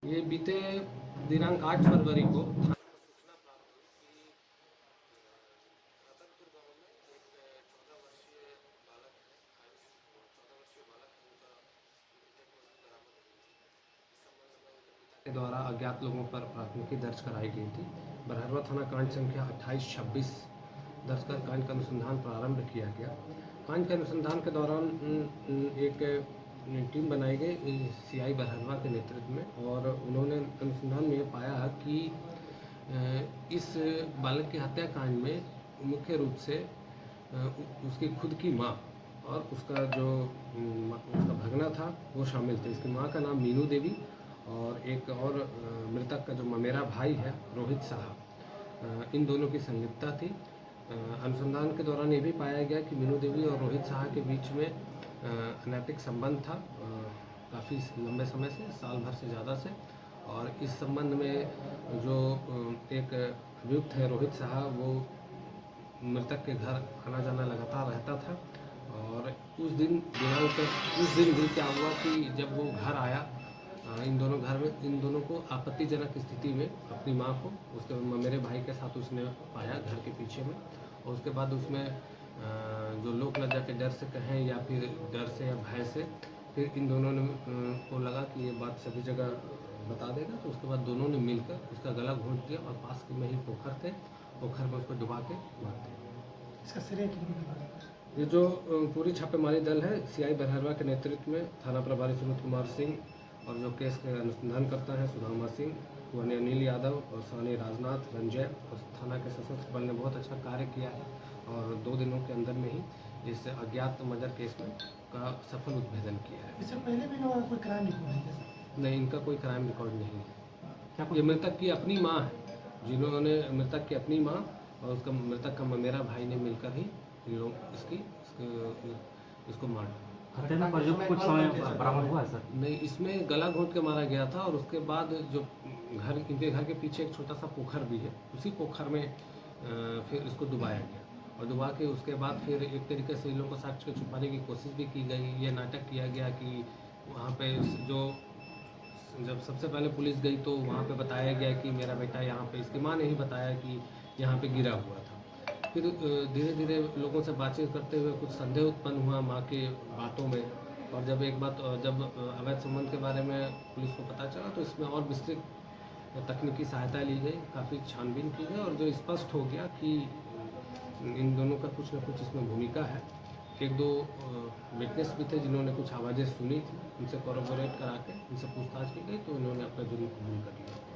ये बीते दिनांक 8 फरवरी को थाने को सूचना प्राप्त हुई कि रतनपुर गांव में एक 14 वर्षीय बालक है, आयुष 14 वर्षीय बालक है, उनका मृतदेह बरामद हुई थी। इस संबंध में उनके पिता के द्वारा अज्ञात लोगों पर प्राथमिकी दर्ज कराई गई थी। बरहरवा थाना कांड संख्या 2826 दर्ज कर कांड का अनुसंधान प्रारंभ किया गया। कांड के अनुसंधान के दौरान एक टीम बनाई गई सीआई बरहरवा के नेतृत्व में, और उन्होंने अनुसंधान में ये पाया कि इस बालक की हत्याकांड में मुख्य रूप से उसकी खुद की माँ और उसका जो उसका भगना था वो शामिल थे। इसकी माँ का नाम मीनू देवी और एक और मृतक का जो ममेरा भाई है रोहित साहा, इन दोनों की संलिप्तता थी। अनुसंधान के दौरान ये भी पाया गया कि मीनू देवी और रोहित साहा के बीच में अनैतिक संबंध था काफ़ी लंबे समय से, साल भर से ज़्यादा से। और इस संबंध में जो एक अभियुक्त है रोहित साहा, वो मृतक के घर आना जाना लगातार रहता था। और उस दिन भी क्या हुआ कि जब वो घर आया, इन दोनों को आपत्तिजनक स्थिति में अपनी माँ को उसके मेरे भाई के साथ उसने पाया घर के पीछे में। और उसके बाद उसमें जो लोक लज्जा के डर से कहें या फिर डर से या भय से, फिर इन दोनों ने को लगा कि ये बात सभी जगह बता देगा, तो उसके बाद दोनों ने मिलकर उसका गला घोंट दिया और पास में ही पोखर थे, पोखर में उसको डुबा के मार दिया। इसका श्रेय किन? ये जो पूरी छापेमारी दल है सीआई बरहरवा के नेतृत्व में, थाना प्रभारी सुमित कुमार सिंह और जो केस के अनुसंधान करता है सुदामा सिंह, वन्य अनिल यादव और सानी राजनाथ रंजय और थाना के सशस्त्र बल ने बहुत अच्छा कार्य किया है। और 2 दिनों के अंदर में ही इस अज्ञात मर्डर केस में का सफल उद्भेदन किया है। इससे पहले भी कोई क्राइम रिकॉर्ड है? नहीं, इनका कोई क्राइम रिकॉर्ड नहीं है। ये मृतक की अपनी माँ है, जिन्होंने मृतक की अपनी माँ और उसका मृतक का ममेरा भाई ने मिलकर ही इन लोग इसको मार डाला। हत्या में प्रयुक्त कुछ समय बरामद हुआ है सर? नहीं, इसमें गला घोंट के मारा गया था। और उसके बाद जो इनके घर के पीछे एक छोटा सा पोखर भी है, उसी पोखर में फिर इसको डुबाया गया। और डुबा के उसके बाद फिर एक तरीके से इन लोगों को साक्ष्य को छुपाने की कोशिश भी की गई। ये नाटक किया गया कि वहाँ पे जो जब सबसे पहले पुलिस गई तो वहाँ पे बताया गया कि मेरा बेटा यहाँ पे, इसकी माँ ने ही बताया कि यहाँ पे गिरा हुआ था। फिर धीरे धीरे लोगों से बातचीत करते हुए कुछ संदेह उत्पन्न हुआ माँ के बातों में। और जब अवैध संबंध के बारे में पुलिस को पता चला तो इसमें और विस्तृत तकनीकी सहायता ली गई, काफ़ी छानबीन की गई, और जो स्पष्ट हो गया कि इन दोनों का कुछ न कुछ इसमें भूमिका है। 1-2 विटनेस भी थे जिन्होंने कुछ आवाज़ें सुनी थी, उनसे कॉरोबोरेट करा के उनसे पूछताछ की गई तो उन्होंने अपना जुर्म कबूल कर लिया।